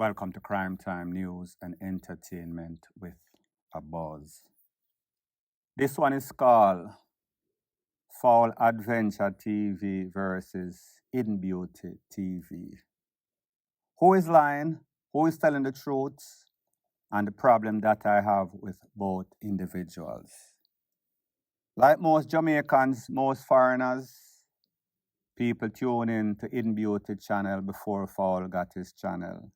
Welcome to Crime Time News and Entertainment with a Buzz. This one is called Fowl Adventure TV versus Hidden Beauty TV. Who is lying? Who is telling the truth? And the problem that I have with both individuals. Like most Jamaicans, most foreigners, people tune in to Hidden Beauty channel before Fowl got his channel.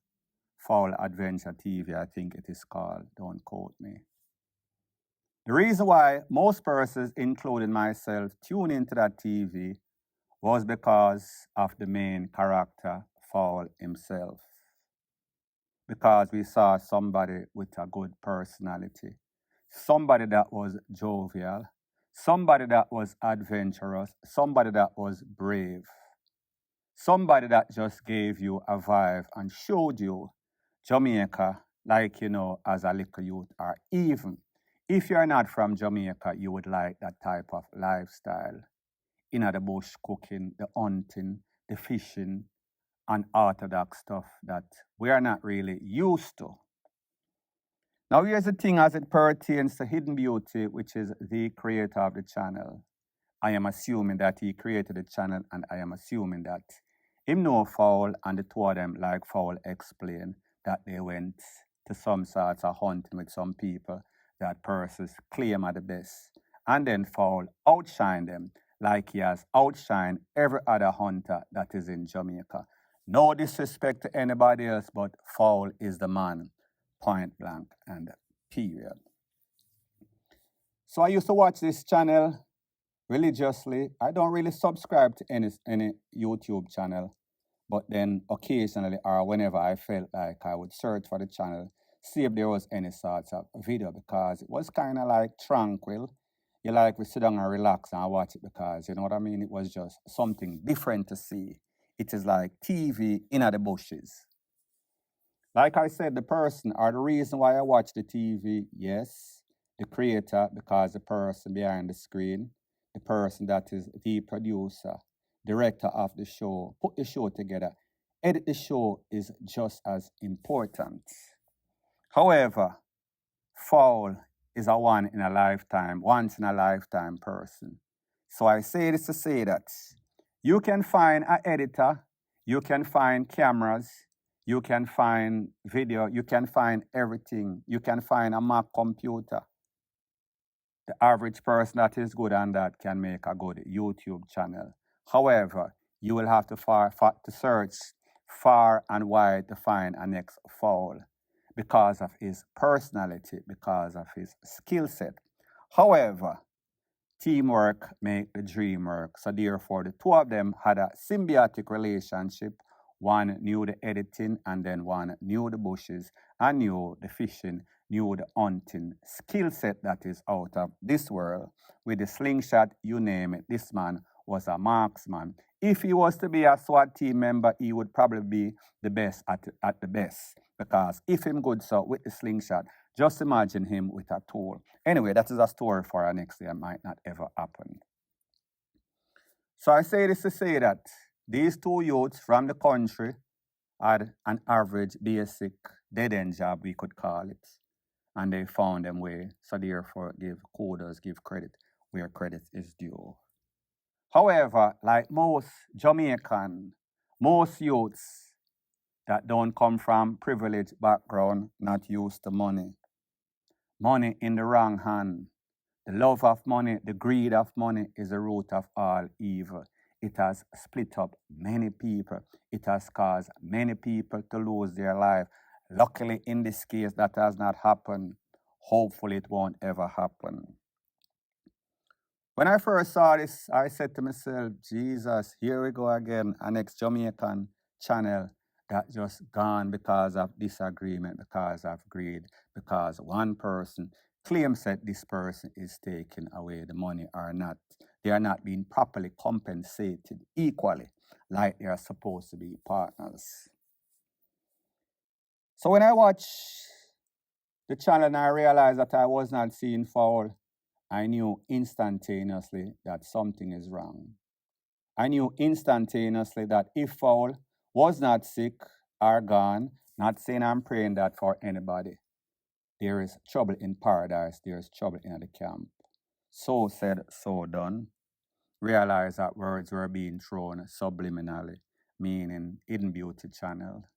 Fowl Adventure TV, I think it is called. Don't quote me. The reason why most persons, including myself, tune into that TV was because of the main character, Fowl himself. Because we saw somebody with a good personality, somebody that was jovial, somebody that was adventurous, somebody that was brave, somebody that just gave you a vibe and showed you Jamaica, like, as a little youth, or even if you're not from Jamaica, you would like that type of lifestyle. The bush cooking, the hunting, the fishing, and orthodox stuff that we are not really used to. Now, here's the thing as it pertains to Hidden Beauty, which is the creator of the channel. I am assuming that he created the channel, and I am assuming that him know Fowl, and the two of them, like Fowl explained, that they went to some sorts of hunting with some people that persons claim are the best. And then Fowl outshine them like he has outshined every other hunter that is in Jamaica. No disrespect to anybody else, but Fowl is the man, point blank and period. So I used to watch this channel religiously. I don't really subscribe to any YouTube channel. But then occasionally or whenever I felt like I would search for the channel, see if there was any sort of video because it was kind of like tranquil. You like we sit down and relax and watch it because, you know what I mean? It was just something different to see. It is like TV in the bushes. Like I said, the person or the reason why I watch the TV, yes, the creator, because the person behind the screen, the person that is the producer, director of the show, put the show together, edit the show is just as important. However, Fowl is a once in a lifetime person. So I say this to say that you can find an editor, you can find cameras, you can find video, you can find everything, you can find a Mac computer. The average person that is good on that can make a good YouTube channel. However, you will have to search far and wide to find a next Fowl because of his personality, because of his skill set. However, teamwork makes the dream work. So therefore, the two of them had a symbiotic relationship. One knew the editing, and then one knew the bushes, and knew the fishing, knew the hunting. Skill set that is out of this world. With the slingshot, you name it, this man was a marksman. If he was to be a SWAT team member, he would probably be the best at the best. Because if him good so with the slingshot, just imagine him with a tool. Anyway, that is a story for our next day. It might not ever happen. So I say this to say that these two youths from the country had an average basic dead-end job, we could call it. And they found them way. So therefore, give kudos, give credit where credit is due. However, like most Jamaican, most youths that don't come from privileged background, not used to money. Money in the wrong hand. The love of money, the greed of money is the root of all evil. It has split up many people. It has caused many people to lose their life. Luckily, in this case, that has not happened. Hopefully, it won't ever happen. When I first saw this, I said to myself, Jesus, here we go again, an ex-Jamaican channel that just gone because of disagreement, because of greed, because one person claims that this person is taking away the money or not. They are not being properly compensated equally like they are supposed to be partners. So when I watched the channel and I realized that I was not seeing Fowl, I knew instantaneously that something is wrong. I knew instantaneously that if Fowl was not sick or gone, Not saying I'm praying that for anybody. There is trouble in paradise, there is trouble in the camp. So said, so done. Realize that words were being thrown subliminally, meaning hidden beauty channel.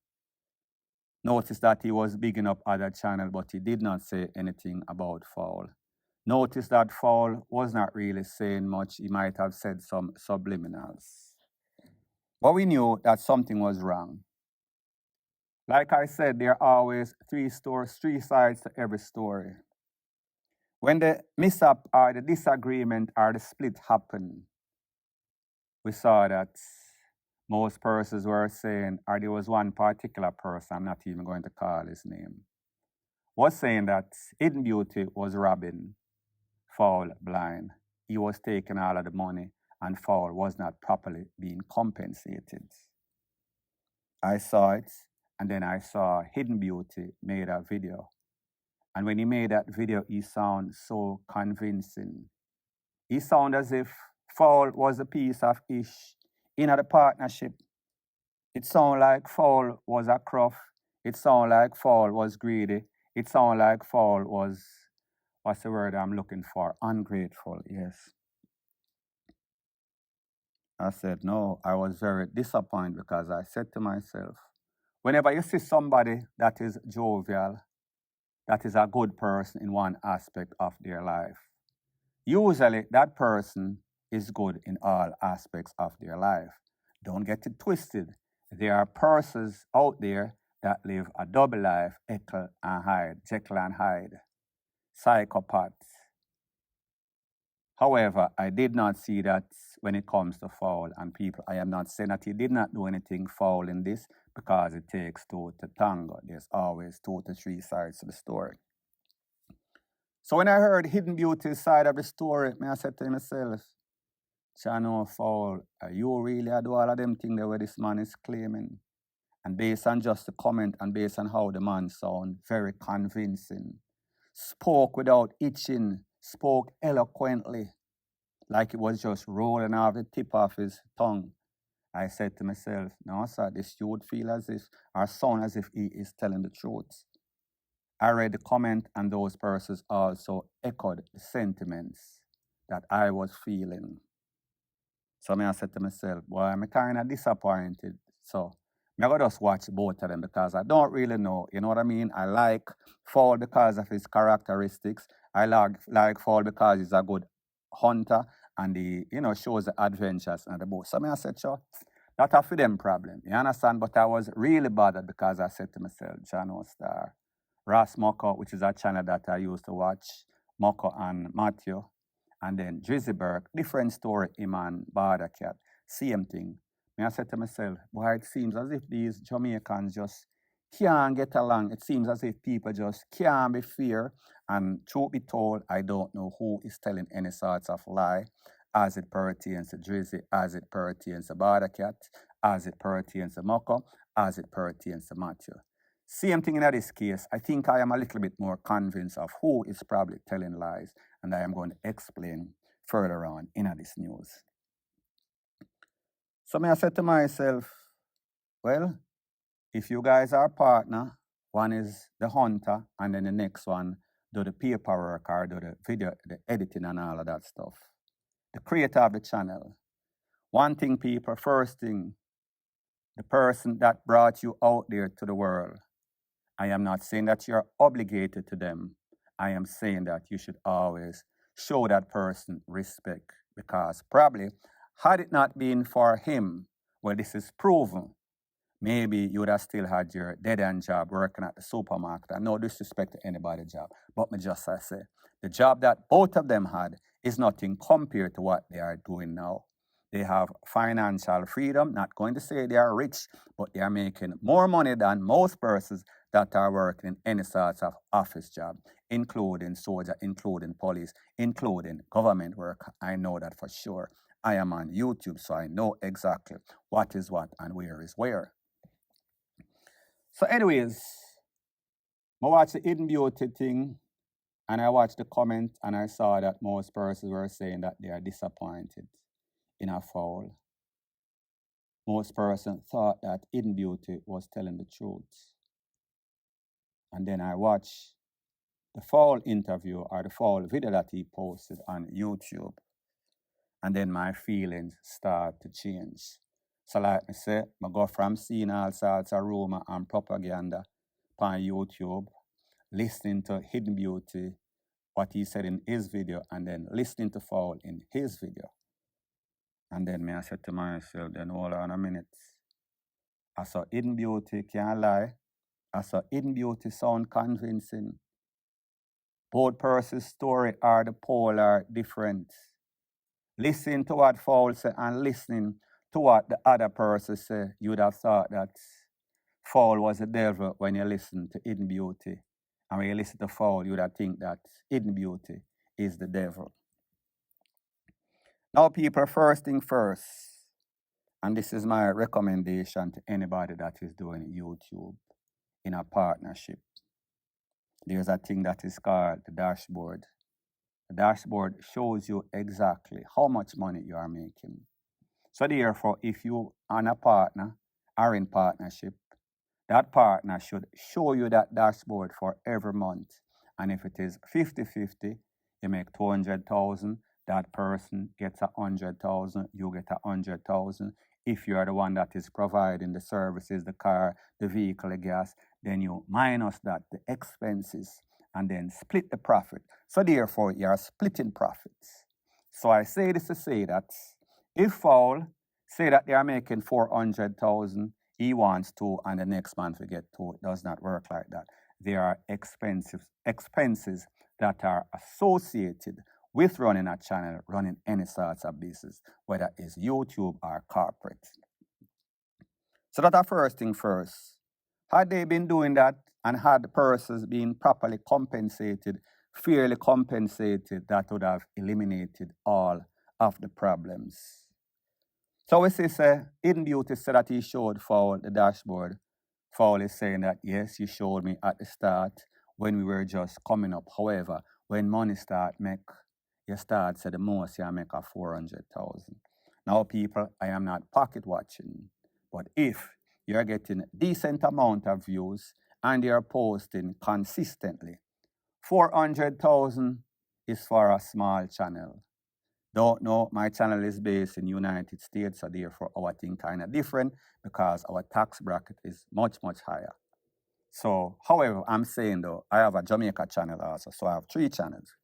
Notice that he was bigging up other channel, but he did not say anything about Fowl. Notice that Fowl was not really saying much. He might have said some subliminals. But we knew that something was wrong. Like I said, there are always three sides to every story. When the mishap or the disagreement or the split happened, we saw that most persons were saying, or there was one particular person, I'm not even going to call his name, was saying that Hidden Beauty was robbing Fowl blind. He was taking all of the money and Fowl was not properly being compensated. I saw it, and then I saw Hidden Beauty made a video. And when he made that video, he sounded so convincing. He sounded as if Fowl was a piece of ish in the partnership. It sounded like Fowl was a croft. It sounded like Fowl was greedy. It sounded like Fowl was, what's the word I'm looking for? Ungrateful, yes. I said, no, I was very disappointed because I said to myself, whenever you see somebody that is jovial, that is a good person in one aspect of their life, usually that person is good in all aspects of their life. Don't get it twisted. There are persons out there that live a double life, Jekyll and Hyde, psychopaths. However, I did not see that when it comes to Fowl and people. I am not saying that he did not do anything foul in this because it takes two to tango. There's always 2 to 3 sides to the story. So when I heard Hidden Beauty's side of the story, I said to myself, Chano Fowl, are you really do all of them things that where this man is claiming? And based on just the comment and based on how the man sound, very convincing. Spoke without itching, spoke eloquently, like it was just rolling off the tip of his tongue. I said to myself, no, sir, this youth feel as if, or sound as if he is telling the truth. I read the comment, and those persons also echoed the sentiments that I was feeling. So I said to myself, boy, I'm kind of disappointed. So I'm going to just watch both of them because I don't really know. You know what I mean? I like Fowl because of his characteristics. I like Fowl because he's a good hunter and he, shows the adventures and the boat. So I said, sure, that's a for them problem. You understand? But I was really bothered because I said to myself, John Star, Ross Moko, which is a channel that I used to watch, Moko and Matthew, and then Drizzy Burke, different story, Iman, Bada Cat, same thing. And I said to myself, boy, it seems as if these Jamaicans just can't get along. It seems as if people just can't be fair. And truth be told, I don't know who is telling any sorts of lie as it pertains to Drizzy, as it pertains to Bada Cat, as it pertains to Moko, as it pertains to Matthew. Same thing in this case. I think I am a little bit more convinced of who is probably telling lies, and I am going to explain further on in this news. So I said to myself, well, if you guys are partner, one is the hunter, and then the next one do the paperwork or do the video, the editing and all of that stuff. The creator of the channel. One thing, people, first thing, the person that brought you out there to the world. I am not saying that you're obligated to them. I am saying that you should always show that person respect because probably had it not been for him, well, this is proven, maybe you would have still had your dead-end job working at the supermarket. And no disrespect to anybody's job, but me just I say, the job that both of them had is nothing compared to what they are doing now. They have financial freedom, not going to say they are rich, but they are making more money than most persons that are working in any sorts of office job, including soldier, including police, including government work. I know that for sure. I am on YouTube, so I know exactly what is what and where is where. So anyways, I watched the Hidden Beauty thing, and I watched the comment, and I saw that most persons were saying that they are disappointed in a Fowl. Most persons thought that Hidden Beauty was telling the truth. And then I watch the Fowl interview or the Fowl video that he posted on YouTube. And then my feelings start to change. So like I say, I go from seeing all sorts of rumor and propaganda on YouTube, listening to Hidden Beauty, what he said in his video, and then listening to Fowl in his video. And then I said to myself, then hold on a minute. I saw Hidden Beauty can't lie. I saw Hidden Beauty sound convincing. Both persons' story are the polar different. Listening to what Fowl said and listening to what the other person said, you would have thought that Fowl was the devil when you listen to Hidden Beauty. And when you listen to Fowl, you would have think that Hidden Beauty is the devil. Now, people, first thing first, and this is my recommendation to anybody that is doing YouTube in a partnership. There's a thing that is called the dashboard. The dashboard shows you exactly how much money you are making. So therefore, if you and a partner are in partnership, that partner should show you that dashboard for every month. And if it is 50-50, you make 200,000, that person gets 100,000, you get 100,000. If you are the one that is providing the services, the car, the vehicle, the gas, then you minus that, the expenses, and then split the profit. So therefore, you are splitting profits. So I say this to say that if Fowl say that they are making 400,000, he wants to, and the next month we get to, it does not work like that. There are expenses that are associated with running a channel, running any sorts of business, whether it's YouTube or corporate. So that's the first thing first. Had they been doing that and had the persons been properly compensated, fairly compensated, that would have eliminated all of the problems. So we say, Hidden Beauty said that he showed Fowl the dashboard. Fowl is saying that, yes, you showed me at the start when we were just coming up. However, when money start make, you start say the most you make a 400,000. Now, people, I am not pocket watching, but if you're getting decent amount of views and you're posting consistently, 400,000 is for a small channel. Don't know, my channel is based in United States, so therefore our thing kind of different because our tax bracket is much, much higher. So, however, I'm saying though, I have a Jamaica channel also, so I have 3 channels.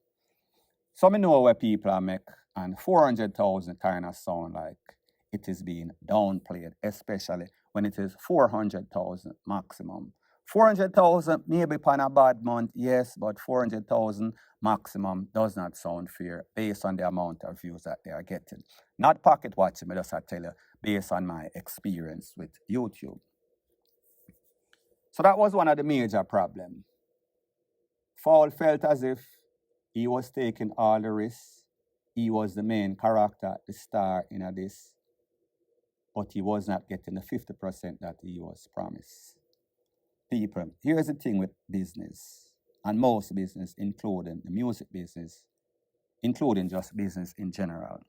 So I know where people are make, and 400,000 kind of sound like it is being downplayed, especially when it is 400,000 maximum. 400,000 maybe on a bad month, yes, but 400,000 maximum does not sound fair based on the amount of views that they are getting. Not pocket watching, but just I tell you, based on my experience with YouTube. So that was one of the major problems. Fowl felt as if he was taking all the risks. He was the main character, the star in this, but he was not getting the 50% that he was promised. People, here's the thing with business, and most business, including the music business, including just business in general.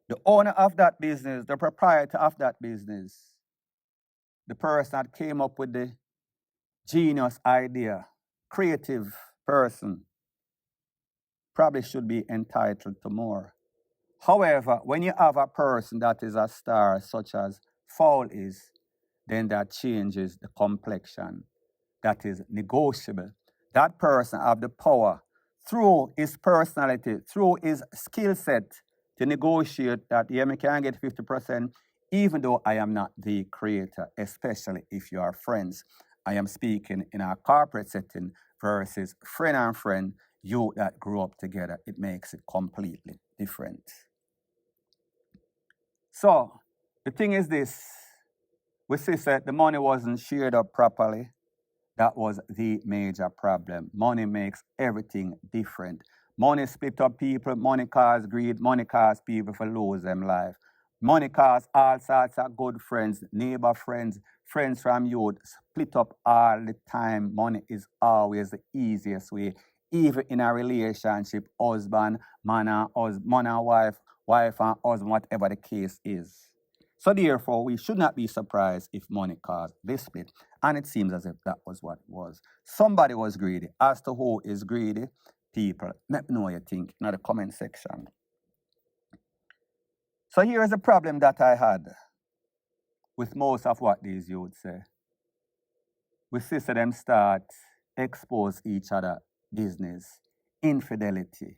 The owner of that business, the proprietor of that business, the person that came up with the genius idea, creative person, probably should be entitled to more. However, when you have a person that is a star, such as Fowl is, then that changes the complexion. That is negotiable. That person have the power through his personality, through his skill set, to negotiate that, yeah, I can get 50%, even though I am not the creator, especially if you are friends. I am speaking in a corporate setting versus friend and friend, you that grew up together. It makes it completely different. So, the thing is this, we see that the money wasn't shared up properly. That was the major problem. Money makes everything different. Money split up people, money cause greed, money cause people to lose them life. Money cause all sorts of good friends, neighbor friends, friends from youth, split up all the time. Money is always the easiest way. Even in a relationship, husband, man and wife, wife and husband, whatever the case is. So therefore, we should not be surprised if money caused this split. And it seems as if that was what it was. Somebody was greedy. As to who is greedy, people, let me know what you think in the comment section. So here is a problem that I had with most of what these youths say. We see them start expose each other business, infidelity,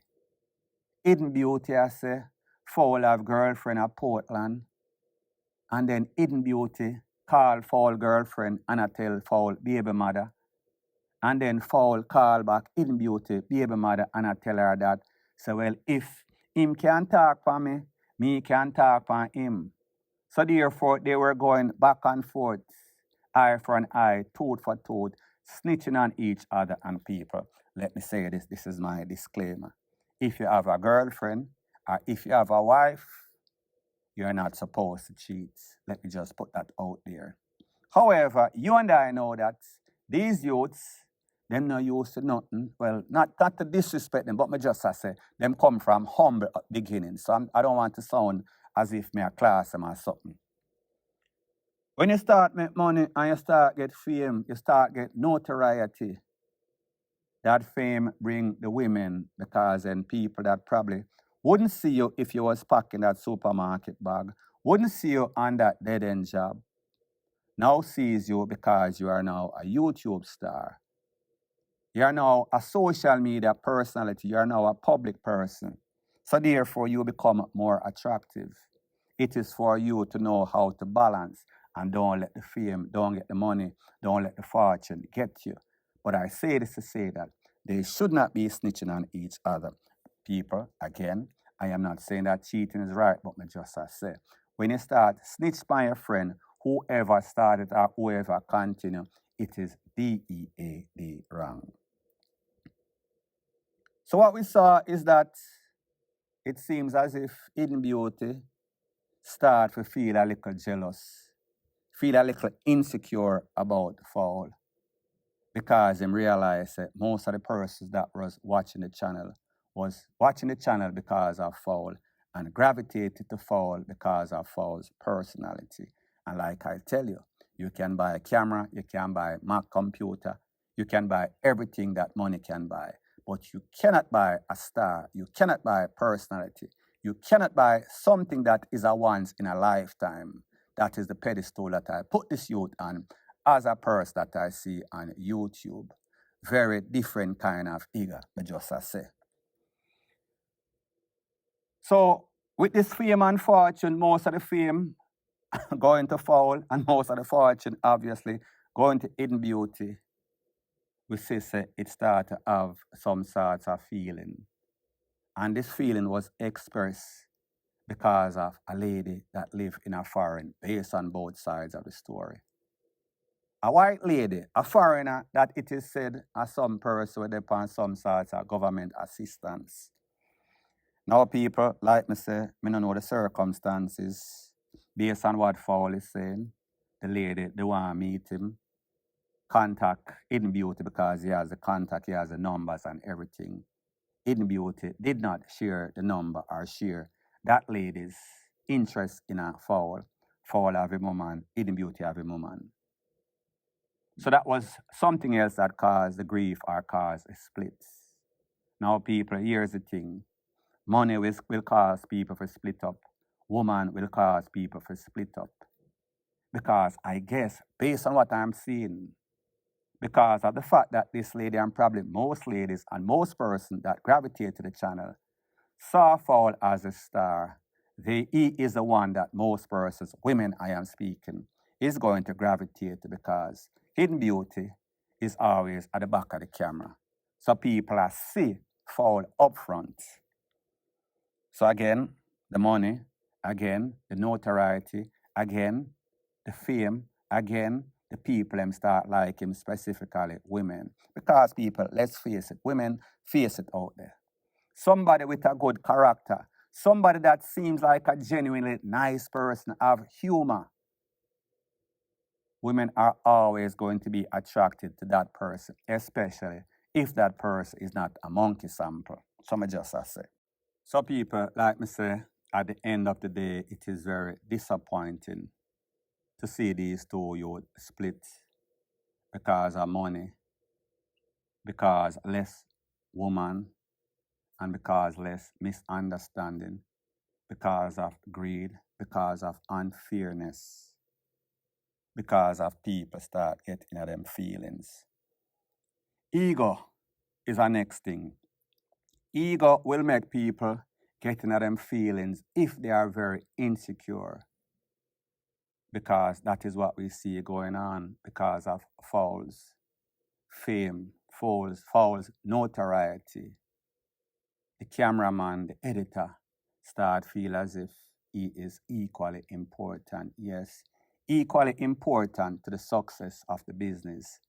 hidden beauty, I say. Fowl have girlfriend at Portland, and then hidden beauty call Fowl girlfriend and I tell Fowl baby mother, and then Fowl call back hidden beauty baby mother and I tell her that, so well, if him can talk for me can talk for him. So therefore, they were going back and forth, eye for an eye, tooth for tooth, snitching on each other and people. Let me say this is my disclaimer. If you have a girlfriend or if you have a wife, you're not supposed to cheat. Let me just put that out there. However, you and I know that these youths, them not used to nothing. Well, not to disrespect them, but me just I say, them come from humble beginnings. So I don't want to sound as if me a class them or something. When you start make money and you start get fame, you start get notoriety. That fame bring the women, because then people that probably wouldn't see you if you was packing that supermarket bag, wouldn't see you on that dead-end job, now sees you because you are now a YouTube star. You are now a social media personality. You are now a public person. So therefore, you become more attractive. It is for you to know how to balance and don't let the fame, don't get the money, don't let the fortune get you. But I say this to say that they should not be snitching on each other. People, again, I am not saying that cheating is right, but me just I say, when you start snitch by your friend, whoever started or whoever continue, it is DEAD wrong. So what we saw is that it seems as if hidden beauty start to feel a little jealous, feel a little insecure about Fowl, because him realized that most of the persons that was watching the channel because of Fowl and gravitated to Fowl because of Fowl's personality. And like I tell you, you can buy a camera, you can buy a Mac computer, you can buy everything that money can buy, but you cannot buy a star, you cannot buy a personality, you cannot buy something that is a once in a lifetime. That is the pedestal that I put this youth on as a person that I see on YouTube. Very different kind of ego, I just say. So with this fame and fortune, most of the fame going to Fowl and most of the fortune obviously going to hidden beauty, we see it start to have some sorts of feeling. And this feeling was expressed because of a lady that lived in a foreign, based on both sides of the story. A white lady, a foreigner, that it is said as some person with upon some sorts of government assistance. Now people, like me say, me don't know the circumstances based on what Fowl is saying. The lady, they want to meet him, contact Hidden Beauty because he has the contact, he has the numbers and everything. Hidden Beauty did not share the number or share that lady's interest in a Fowl. Fowl have a woman, Hidden Beauty have a woman. So that was something else that caused the grief or caused a split. Now people, here's the thing. Money will cause people to split up. Woman will cause people to split up. Because I guess, based on what I'm seeing, because of the fact that this lady and probably most ladies and most persons that gravitate to the channel saw Fowl as a star, he is the one that most persons, women I am speaking, is going to gravitate to because Hidden Beauty is always at the back of the camera. So people are see Fowl up front. So again, the money, again, the notoriety, again, the fame, again, the people them start like him, specifically women. Because people, let's face it, women face it out there. Somebody with a good character, somebody that seems like a genuinely nice person, have humor. Women are always going to be attracted to that person, especially if that person is not a monkey sample. So I just say. So people, like me say, at the end of the day, it is very disappointing to see these two youth split because of money, because less woman, and because less misunderstanding, because of greed, because of unfairness, because of people start getting at them feelings. Ego is our next thing. Ego will make people getting at them feelings if they are very insecure, because that is what we see going on because of Fowl's fame, Fowl's notoriety. The cameraman, the editor, start feel as if he is equally important. Yes, equally important to the success of the business,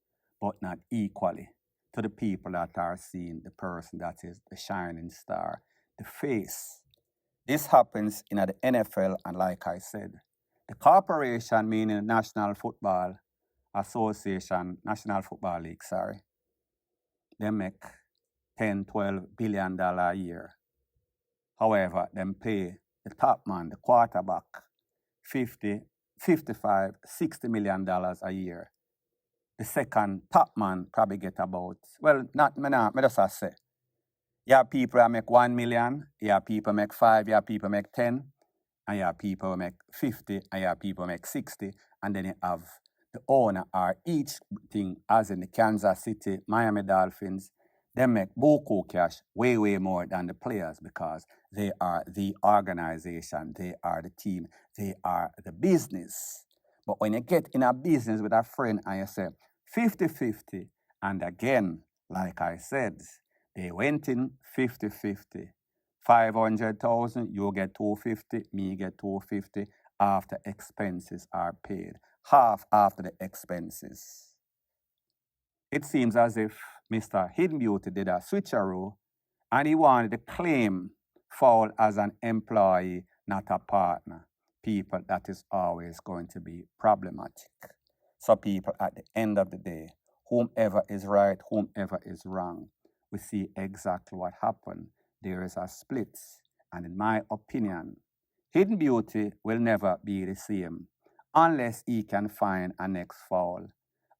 but not equally to the people that are seeing the person that is the shining star, the face. This happens in the NFL, and like I said, the corporation, meaning National Football Association, National Football League, sorry, they make 10, $12 billion a year. However, them pay the top man, the quarterback, 50, 55, $60 million a year. The second top man probably get about, well, not me just say. You have people that make 1 million, you have people make 5, you have people make 10, and you have people make 50, and you have people make 60, and then you have the owner or each thing, as in the Kansas City, Miami Dolphins, they make buku cash way, way more than the players because they are the organization, they are the team, they are the business. But when you get in a business with a friend and you say 50-50, and again, like I said, they went in 50-50. 500,000, you get 250, me get 250 after expenses are paid. Half after the expenses. It seems as if Mr. Hidden Beauty did a switcheroo and he wanted to claim Fowl as an employee, not a partner. People, that is always going to be problematic. So people, at the end of the day, whomever is right, whomever is wrong, we see exactly what happened. There is a split. And in my opinion, Hidden Beauty will never be the same unless he can find a next Fowl.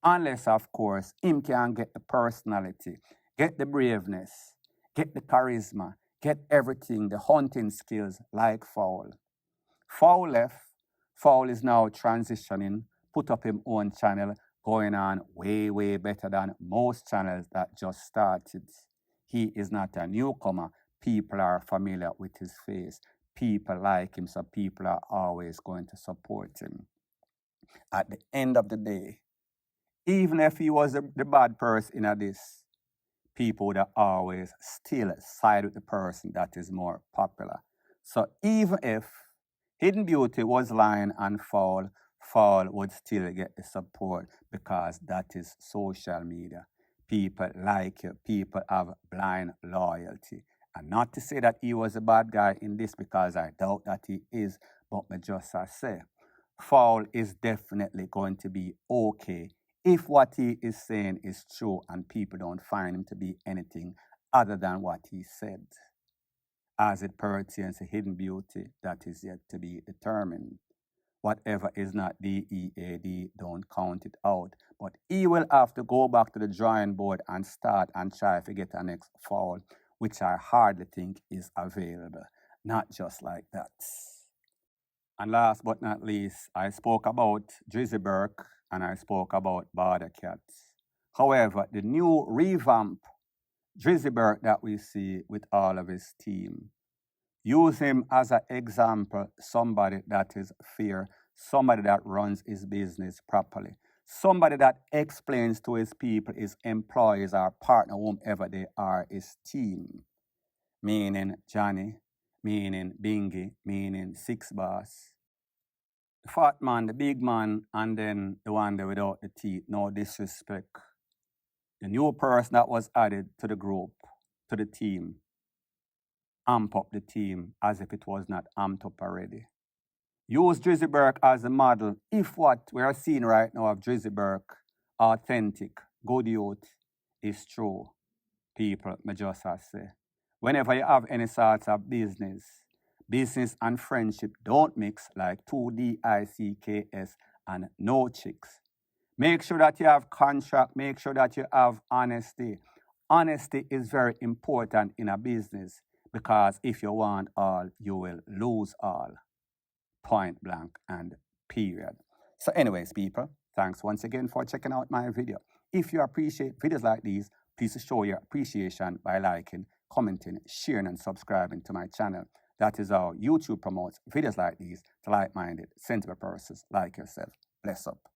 Unless, of course, him can get the personality, get the braveness, get the charisma, get everything, the hunting skills like Fowl. Fowl left. Fowl is now transitioning, put up his own channel, going on way, way better than most channels that just started. He is not a newcomer. People are familiar with his face. People like him, so people are always going to support him. At the end of the day, even if he was the bad person in this, people would always still side with the person that is more popular. So even if Hidden Beauty was lying and Fowl would still get the support because that is social media. People like you, people have blind loyalty. And not to say that he was a bad guy in this because I doubt that he is, but me just say, Fowl is definitely going to be okay if what he is saying is true and people don't find him to be anything other than what he said. As it pertains to Hidden Beauty, that is yet to be determined. Whatever is not DEAD, don't count it out. But he will have to go back to the drawing board and start and try to get a next Fowl, which I hardly think is available. Not just like that. And last but not least, I spoke about Drizzy Burke and I spoke about Border Cats. However, the new revamp Drizzy Burke that we see with all of his team, use him as an example, somebody that is fair, somebody that runs his business properly, somebody that explains to his people, his employees, or partner, whomever they are, his team, meaning Johnny, meaning Bingy, meaning Six Boss. The fat man, the big man, and then the one there without the teeth, no disrespect. The new person that was added to the group, to the team, amp up the team as if it was not amped up already. Use Drizzy Burke as a model if what we are seeing right now of Drizzy Burke, authentic, good youth, is true. People, me just say, whenever you have any sorts of business, Business and friendship don't mix like 2DICKS and no chicks. Make sure that you have contract. Make sure that you have honesty. Honesty is very important in a business because if you want all, you will lose all. Point blank and period. So anyways, people, thanks once again for checking out my video. If you appreciate videos like these, please show your appreciation by liking, commenting, sharing, and subscribing to my channel. That is how YouTube promotes videos like these to like-minded, sensible persons like yourself. Bless up.